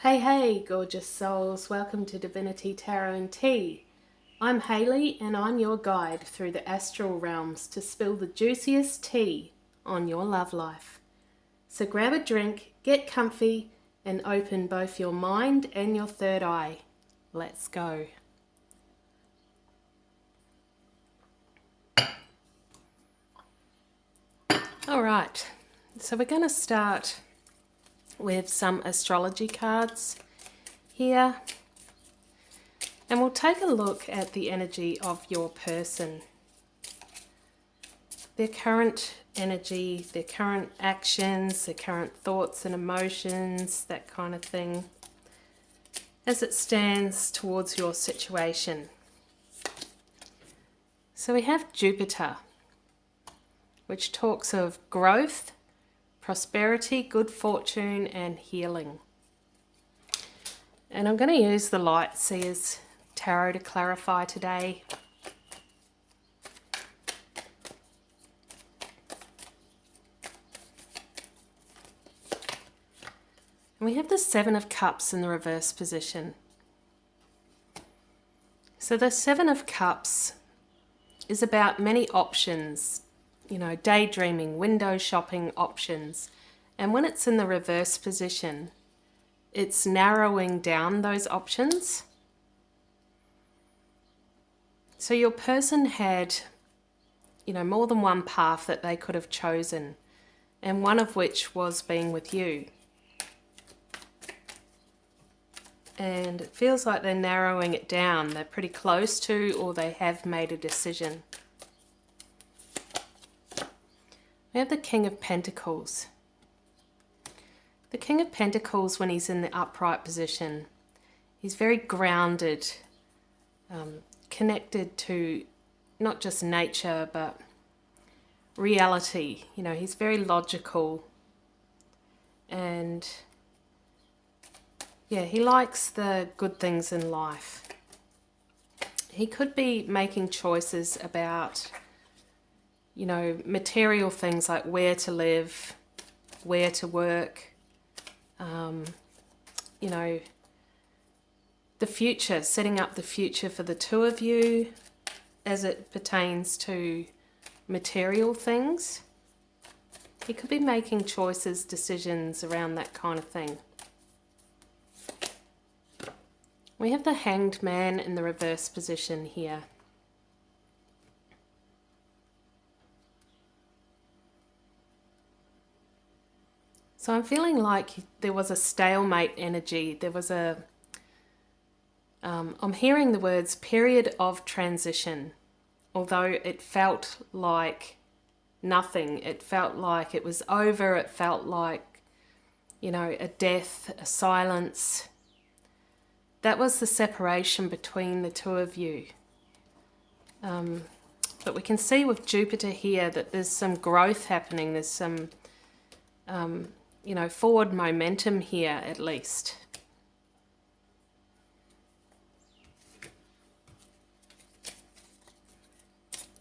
Hey, gorgeous souls. Welcome to Divinity Tarot and Tea. I'm Hayley and I'm your guide through the astral realms to spill the juiciest tea on your love life. So grab a drink, get comfy, and open both your mind and your third eye. Let's go. Alright, so we're going to start with some astrology cards here, and we'll take a look at the energy of your person, their current energy, their current actions, their current thoughts and emotions, that kind of thing, as it stands towards your situation. So we have Jupiter, which talks of growth, prosperity, good fortune, and healing. And I'm going to use the Light Seers Tarot to clarify today. And we have the Seven of Cups in the reverse position. So the Seven of Cups is about many options, you know, daydreaming, window shopping options. And when it's in the reverse position, it's narrowing down those options. So your person had, you know, more than one path that they could have chosen, and one of which was being with you. And it feels like they're narrowing it down. They're pretty close to, or they have made a decision. We have the King of Pentacles. The King of Pentacles, when he's in the upright position, he's very grounded, connected to not just nature, but reality. You know, he's very logical, and yeah, he likes the good things in life. He could be making choices about, you know, material things like where to live, where to work, you know, the future, setting up the future for the two of you as it pertains to material things. He could be making choices, decisions around that kind of thing. We have the Hanged Man in the reverse position here. So I'm feeling like there was a stalemate energy. There was a, I'm hearing the words period of transition, although it felt like nothing. It felt like it was over. It felt like, you know, a death, a silence. That was the separation between the two of you. But we can see with Jupiter here that there's some growth happening. There's some you know, forward momentum here at least.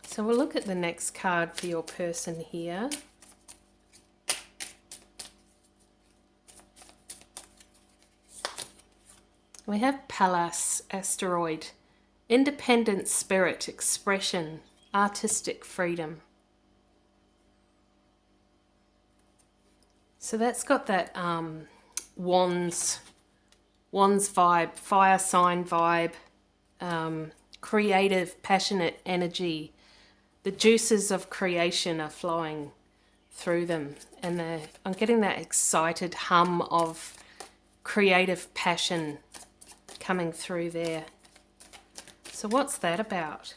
So we'll look at the next card for your person here. We have Pallas, asteroid, independent spirit, expression, artistic freedom. So that's got that wands vibe, fire sign vibe, creative, passionate energy. The juices of creation are flowing through them, and I'm getting that excited hum of creative passion coming through there. So what's that about?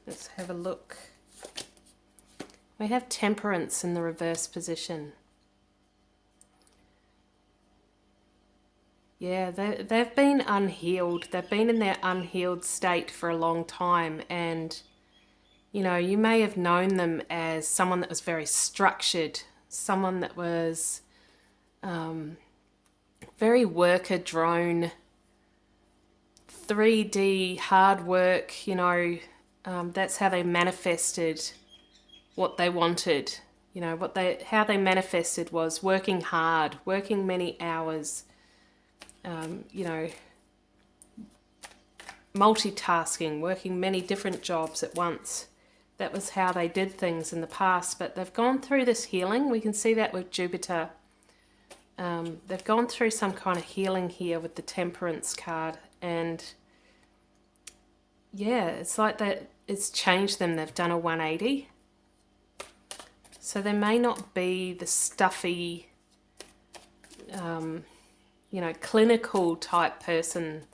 Let's have a look. We have Temperance in the reverse position. Yeah, they've been unhealed. They've been in their unhealed state for a long time. And, you know, you may have known them as someone that was very structured, someone that was very worker drone, 3D, hard work, you know. That's how they manifested what they wanted. You know, how they manifested was working hard, working many hours, you know, multitasking, working many different jobs at once. That was how they did things in the past, but they've gone through this healing. We can see that with Jupiter. They've gone through some kind of healing here with the Temperance card, and yeah, it's like that it's changed them. They've done a 180. So they may not be the stuffy, you know, clinical type person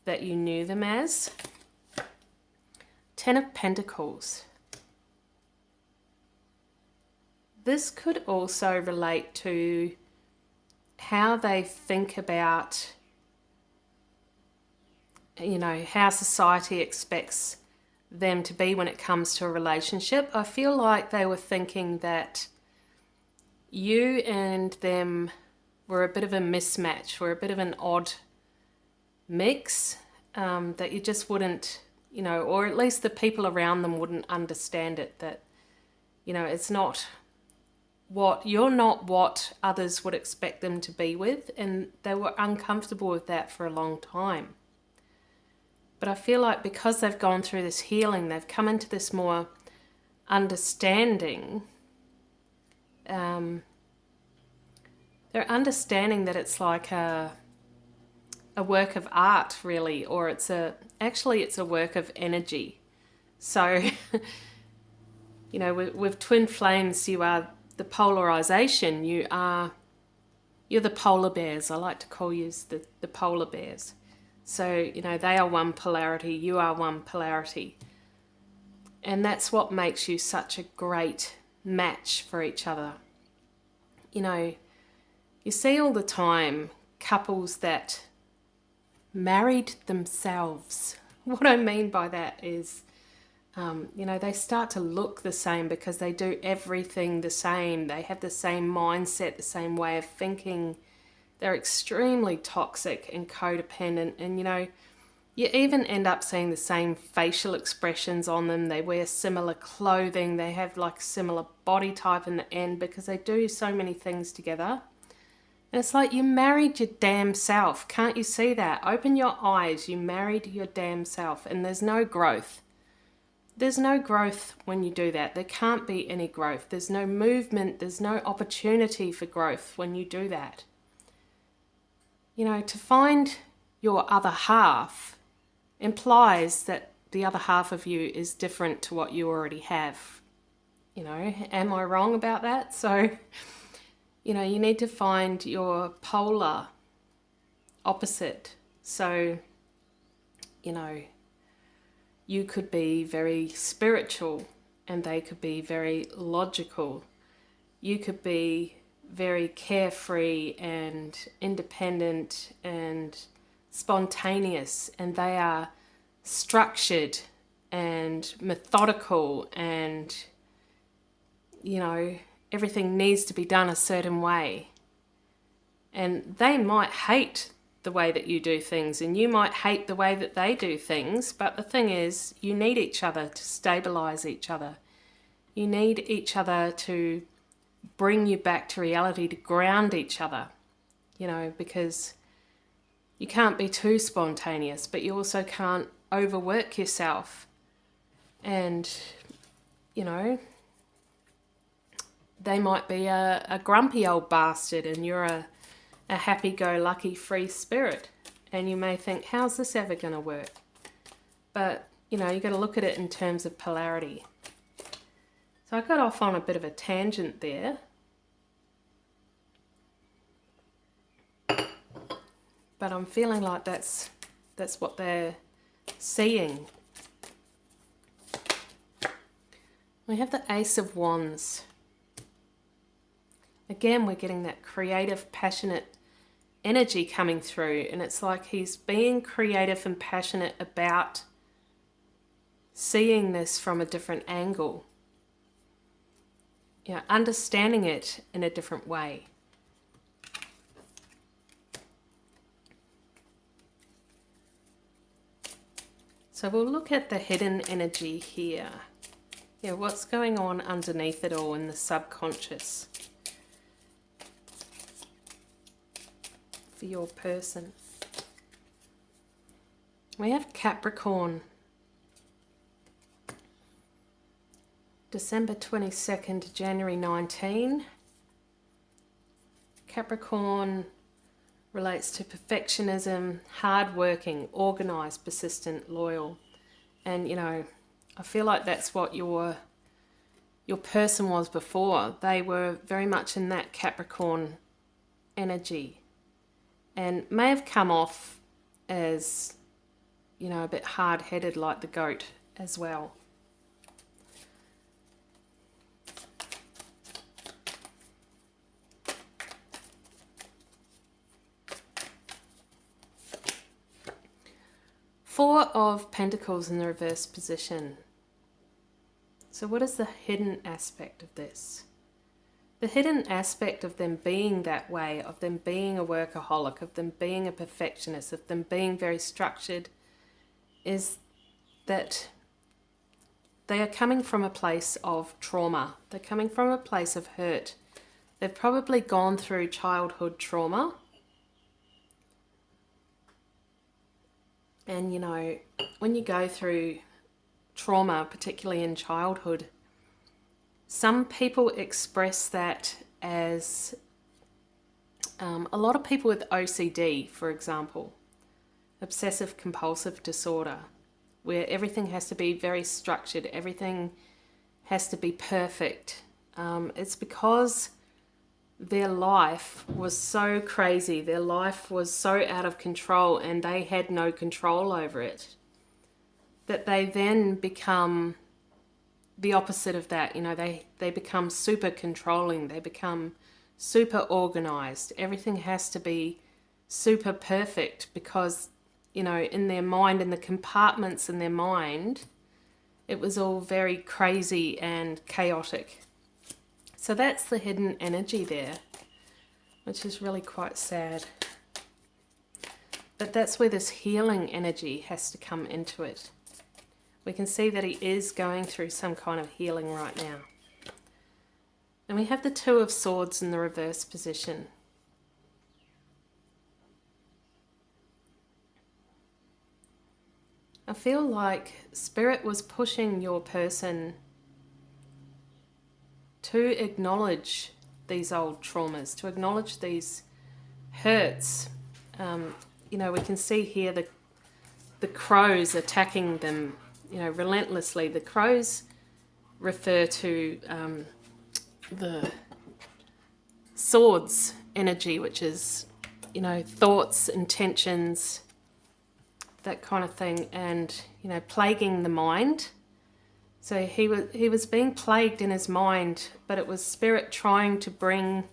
that you knew them as. 10 of Pentacles. This could also relate to how they think about, you know, how society expects them to be when it comes to a relationship. I feel like they were thinking that you and them were a bit of a mismatch, were a bit of an odd mix, that you just wouldn't, you know, or at least the people around them wouldn't understand it, that, you know, it's not what, you're not what others would expect them to be with, and they were uncomfortable with that for a long time. But I feel like because they've gone through this healing, they've come into this more understanding. They're understanding that it's like a work of art, really, or actually it's a work of energy. So, you know, with twin flames, you are the polarization. You're the polar bears. I like to call you the polar bears. So, you know, they are one polarity, you are one polarity. And that's what makes you such a great match for each other. You know, you see all the time couples that married themselves. What I mean by that is, you know, they start to look the same because they do everything the same. They have the same mindset, the same way of thinking. They're extremely toxic and codependent, and you know, you even end up seeing the same facial expressions on them. They wear similar clothing, they have like similar body type in the end because they do so many things together. And it's like, you married your damn self. Can't you see that? Open your eyes. You married your damn self, and there's no growth. There's no growth when you do that. There can't be any growth. There's no movement. There's no opportunity for growth when you do that. You know, to find your other half implies that the other half of you is different to what you already have. You know, am I wrong about that? So, you know, you need to find your polar opposite. So, you know, you could be very spiritual and they could be very logical. You could be very carefree and independent and spontaneous, and they are structured and methodical, and you know, everything needs to be done a certain way. And they might hate the way that you do things, and you might hate the way that they do things, but the thing is, you need each other to stabilize each other. You need each other to bring you back to reality, to ground each other, you know, because you can't be too spontaneous, but you also can't overwork yourself. And, you know, they might be a grumpy old bastard and you're a happy-go-lucky free spirit. And you may think, how's this ever going to work? But, you know, you've got to look at it in terms of polarity. So I got off on a bit of a tangent there. But I'm feeling like that's what they're seeing. We have the Ace of Wands. Again, we're getting that creative, passionate energy coming through. And it's like he's being creative and passionate about seeing this from a different angle. You know, understanding it in a different way. So we'll look at the hidden energy here. Yeah, what's going on underneath it all in the subconscious for your person. We have Capricorn. December 22nd to January 19. Capricorn relates to perfectionism, hardworking, organised, persistent, loyal. And, you know, I feel like that's what your person was before. They were very much in that Capricorn energy and may have come off as, you know, a bit hard-headed like the goat as well. Four of Pentacles in the reverse position. So what is the hidden aspect of this? The hidden aspect of them being that way, of them being a workaholic, of them being a perfectionist, of them being very structured, is that they are coming from a place of trauma. They're coming from a place of hurt. They've probably gone through childhood trauma. And, you know, when you go through trauma, particularly in childhood, some people express that as a lot of people with OCD, for example, obsessive compulsive disorder, where everything has to be very structured, everything has to be perfect. It's because their life was so crazy, their life was so out of control, and they had no control over it, that they then become the opposite of that. You know, they become super controlling, they become super organized. Everything has to be super perfect because, you know, in their mind, in the compartments in their mind, it was all very crazy and chaotic. So that's the hidden energy there, which is really quite sad. But that's where this healing energy has to come into it. We can see that he is going through some kind of healing right now. And we have the Two of Swords in the reverse position. I feel like Spirit was pushing your person to acknowledge these old traumas, to acknowledge these hurts. You know, we can see here the crows attacking them, you know, relentlessly. The crows refer to the swords energy, which is, you know, thoughts, intentions, that kind of thing, and, you know, plaguing the mind. So he was being plagued in his mind, but it was Spirit trying to bring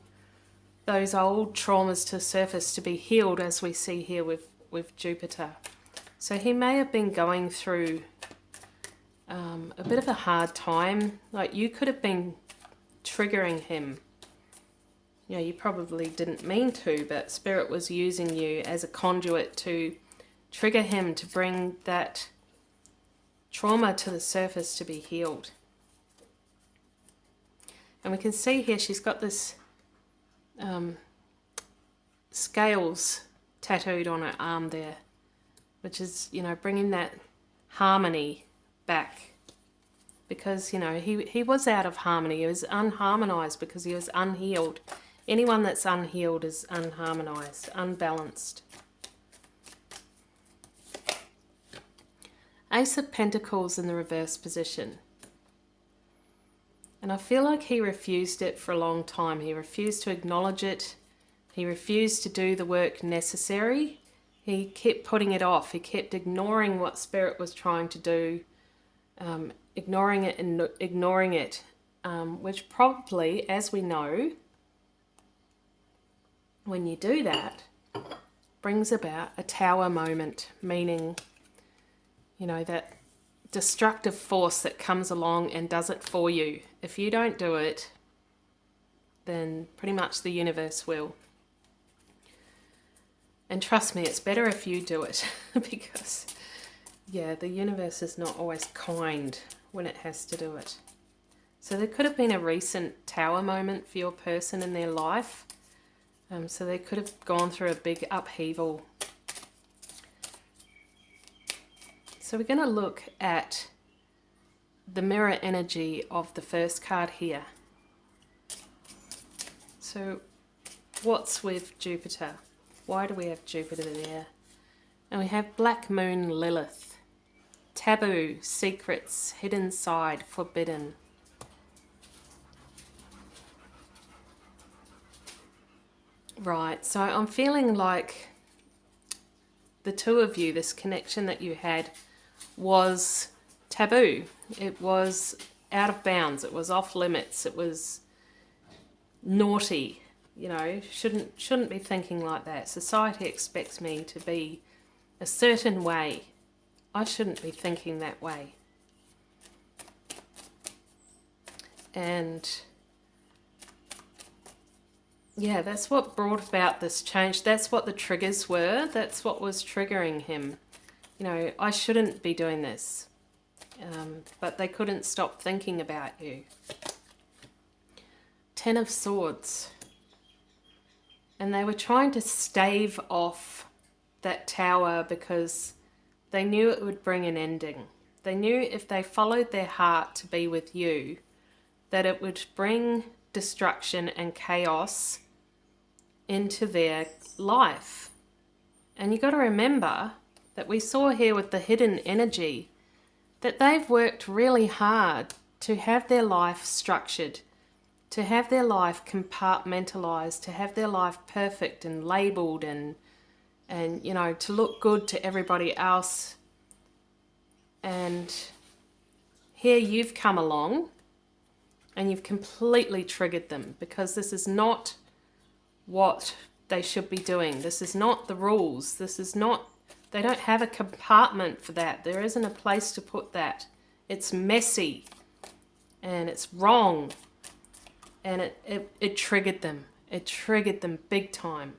those old traumas to the surface to be healed, as we see here with Jupiter. So he may have been going through a bit of a hard time. Like, you could have been triggering him. You know, you probably didn't mean to, but Spirit was using you as a conduit to trigger him, to bring that trauma to the surface to be healed. And we can see here she's got this scales tattooed on her arm there, which is, you know, bringing that harmony back. Because, you know, he was out of harmony. He was unharmonized because he was unhealed. Anyone that's unhealed is unharmonized, unbalanced. Ace of Pentacles in the reverse position. And I feel like he refused it for a long time. He refused to acknowledge it. He refused to do the work necessary. He kept putting it off. He kept ignoring what Spirit was trying to do, ignoring it and ignoring it, which probably, as we know, when you do that, brings about a tower moment, meaning, you know, that destructive force that comes along and does it for you. If you don't do it, then pretty much the universe will. And trust me, it's better if you do it because, yeah, the universe is not always kind when it has to do it. So there could have been a recent tower moment for your person in their life. So they could have gone through a big upheaval. So we're going to look at the mirror energy of the first card here. So what's with Jupiter? Why do we have Jupiter there? And we have Black Moon Lilith. Taboo, secrets, hidden side, forbidden. Right, so I'm feeling like the two of you, this connection that you had, was taboo. It was out of bounds. It was off limits. It was naughty. You know, shouldn't be thinking like that. Society expects me to be a certain way. I shouldn't be thinking that way. And yeah, that's what brought about this change. That's what the triggers were. That's what was triggering him. You know, I shouldn't be doing this. But they couldn't stop thinking about you. Ten of Swords. And they were trying to stave off that tower because they knew it would bring an ending. They knew if they followed their heart to be with you, that it would bring destruction and chaos into their life. And you got to remember that we saw here with the hidden energy that they've worked really hard to have their life structured, to have their life compartmentalized, to have their life perfect and labeled and you know, to look good to everybody else. And here you've come along and you've completely triggered them, because this is not what they should be doing. This is not the rules. This is not, they don't have a compartment for that. There isn't a place to put that. It's messy and it's wrong. And it triggered them. It triggered them big time.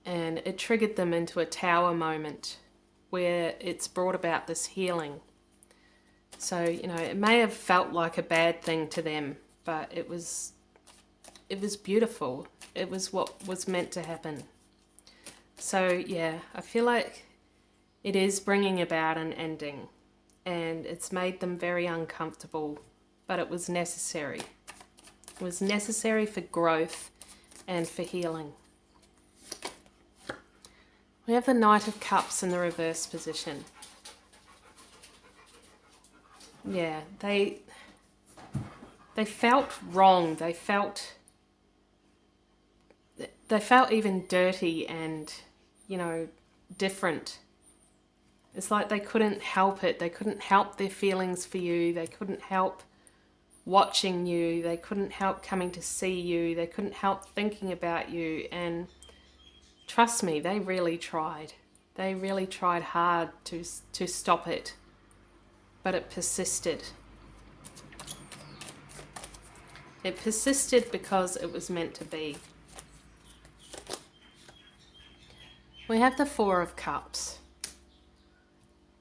And it triggered them into a tower moment where it's brought about this healing. So, you know, it may have felt like a bad thing to them, but it was beautiful. It was what was meant to happen. So, yeah, I feel like it is bringing about an ending, and it's made them very uncomfortable, but it was necessary. It was necessary for growth and for healing. We have the Knight of Cups in the reverse position. Yeah, they felt wrong. They felt even dirty and, you know, different. It's like they couldn't help it. They couldn't help their feelings for you. They couldn't help watching you. They couldn't help coming to see you. They couldn't help thinking about you. And trust me, they really tried. They really tried hard to stop it. But it persisted. It persisted because it was meant to be. We have the Four of Cups.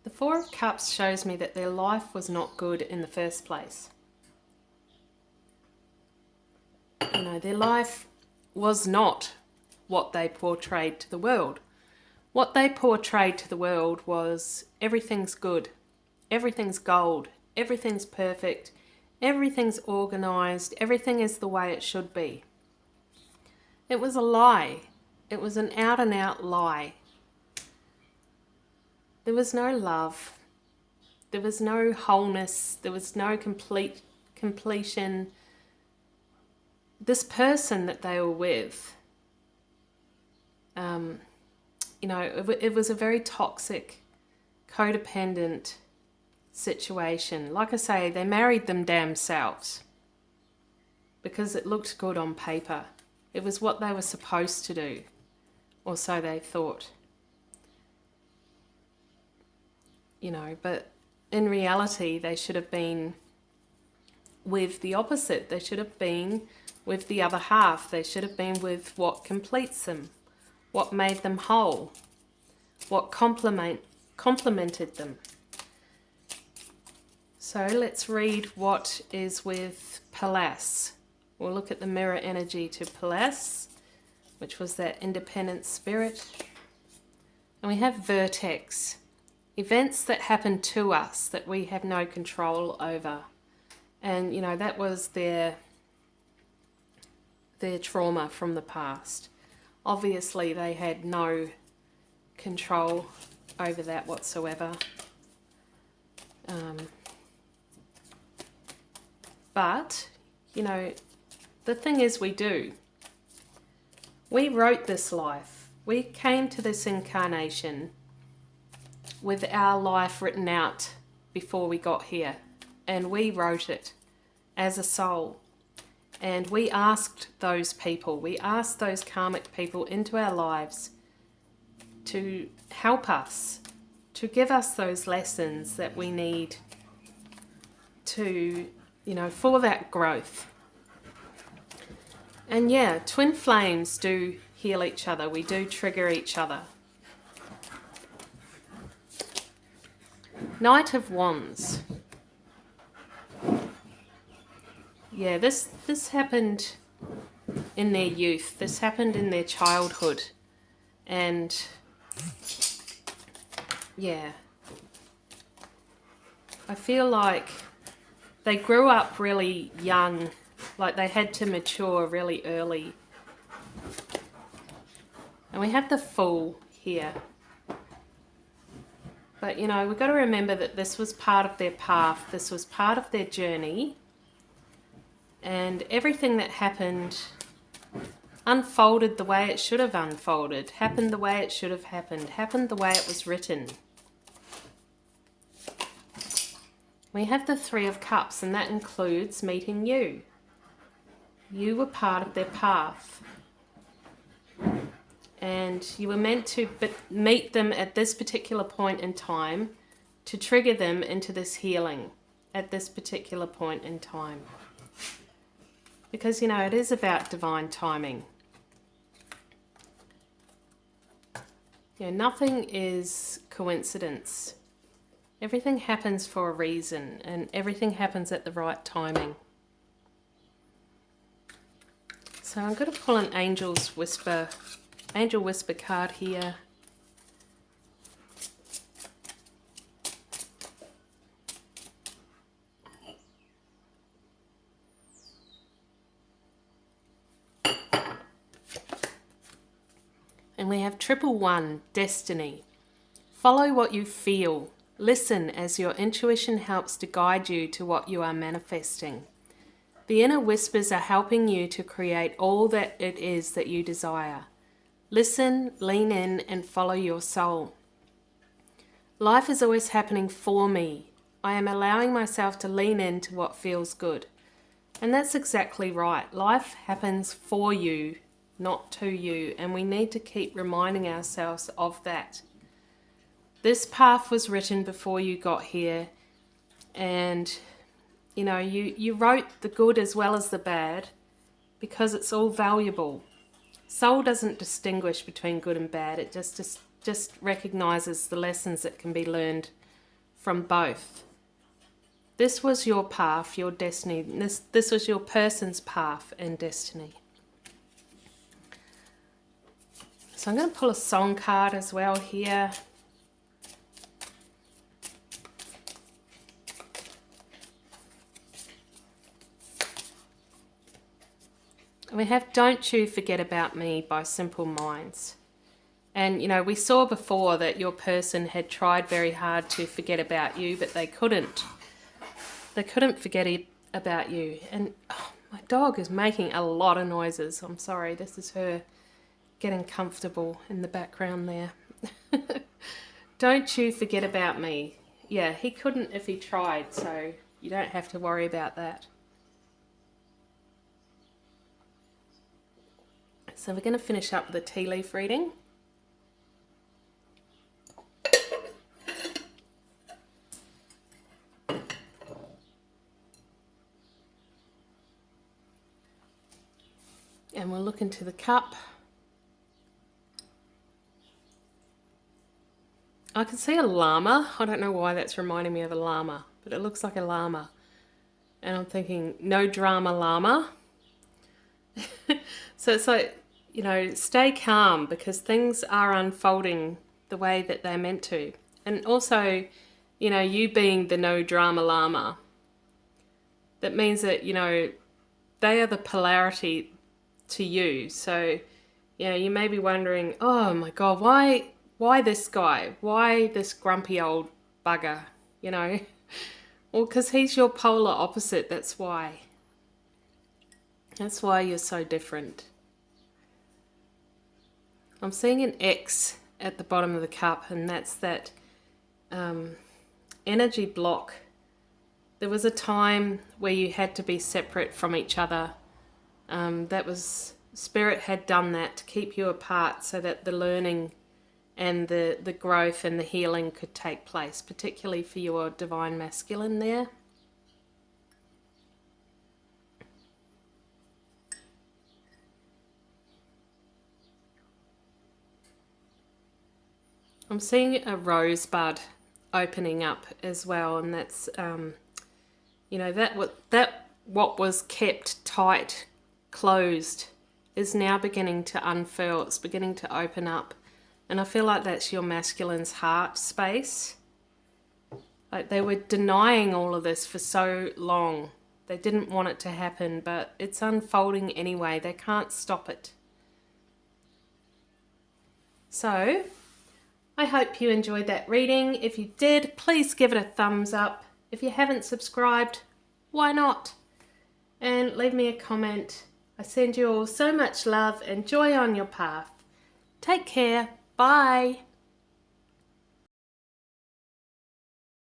The Four of Cups shows me that their life was not good in the first place. You know, their life was not what they portrayed to the world. What they portrayed to the world was everything's good, everything's gold, everything's perfect, everything's organized, everything is the way it should be. It was a lie. It was an out and out lie. There was no love. There was no wholeness. There was no completion. This person that they were with, you know, it was a very toxic, codependent situation. Like I say, they married them damn selves because it looked good on paper. It was what they were supposed to do, or so they thought. You know, but in reality, they should have been with the opposite. They should have been with the other half. They should have been with what completes them, what made them whole, what complemented them. So let's read what is with Pallas We'll look at the mirror energy to Palace, which was that independent spirit. And we have Vertex, events that happen to us that we have no control over. And, you know, that was their trauma from the past. Obviously, they had no control over that whatsoever. But, you know, the thing is we do. We wrote this life. We came to this incarnation with our life written out before we got here. And we wrote it as a soul. And we asked those people, we asked those karmic people into our lives to help us, to give us those lessons that we need to, you know, for that growth. And yeah, twin flames do heal each other. We do trigger each other. Knight of Wands. Yeah, this happened in their youth. This happened in their childhood. And yeah, I feel like they grew up really young, like they had to mature really early. And we have the Fool here. But, you know, we've got to remember that this was part of their path. This was part of their journey. And everything that happened unfolded the way it should have unfolded, happened the way it should have happened the way it was written. We have the Three of Cups, and that includes meeting you. You were part of their path. And you were meant to meet them at this particular point in time to trigger them into this healing at this particular point in time. Because, you know, it is about divine timing. You know, nothing is coincidence. Everything happens for a reason, and everything happens at the right timing. So I'm going to pull an Angel Whisper card here. And we have 111, Destiny. Follow what you feel. Listen as your intuition helps to guide you to what you are manifesting. The inner whispers are helping you to create all that it is that you desire. Listen, lean in, and follow your soul. Life is always happening for me. I am allowing myself to lean into what feels good. And that's exactly right. Life happens for you, not to you, and we need to keep reminding ourselves of that. This path was written before you got here, and you know, you wrote the good as well as the bad because it's all valuable. Soul doesn't distinguish between good and bad. It just recognizes the lessons that can be learned from both. This was your path, your destiny. This was your person's path and destiny. So I'm going to pull a song card as well here. We have Don't You Forget About Me by Simple Minds. And, you know, we saw before that your person had tried very hard to forget about you, but they couldn't. They couldn't forget about you. And oh, my dog is making a lot of noises. I'm sorry, this is her getting comfortable in the background there. Don't you forget about me. Yeah, he couldn't if he tried, so you don't have to worry about that. So we're going to finish up with a tea leaf reading. And we'll look into the cup. I can see a llama. I don't know why that's reminding me of a llama, but it looks like a llama. And I'm thinking, no drama llama. So it's like, you know, stay calm because things are unfolding the way that they're meant to. And also, you know, you being the no drama llama, that means that, you know, they are the polarity to you. So, you know, you may be wondering, oh my God, why this guy? Why this grumpy old bugger? You know? Well, because he's your polar opposite, that's why. That's why you're so different. I'm seeing an X at the bottom of the cup, and that's that energy block. There was a time where you had to be separate from each other. That was, Spirit had done that to keep you apart so that the learning and the growth and the healing could take place, particularly for your divine masculine there. I'm seeing a rosebud opening up as well, and that's you know, that what was kept tight, closed, is now beginning to unfurl. It's beginning to open up, and I feel like that's your masculine's heart space. Like they were denying all of this for so long. They didn't want it to happen, but it's unfolding anyway. They can't stop it. So I hope you enjoyed that reading. If you did, please give it a thumbs up. If you haven't subscribed, why not? And leave me a comment. I send you all so much love and joy on your path. Take care. Bye.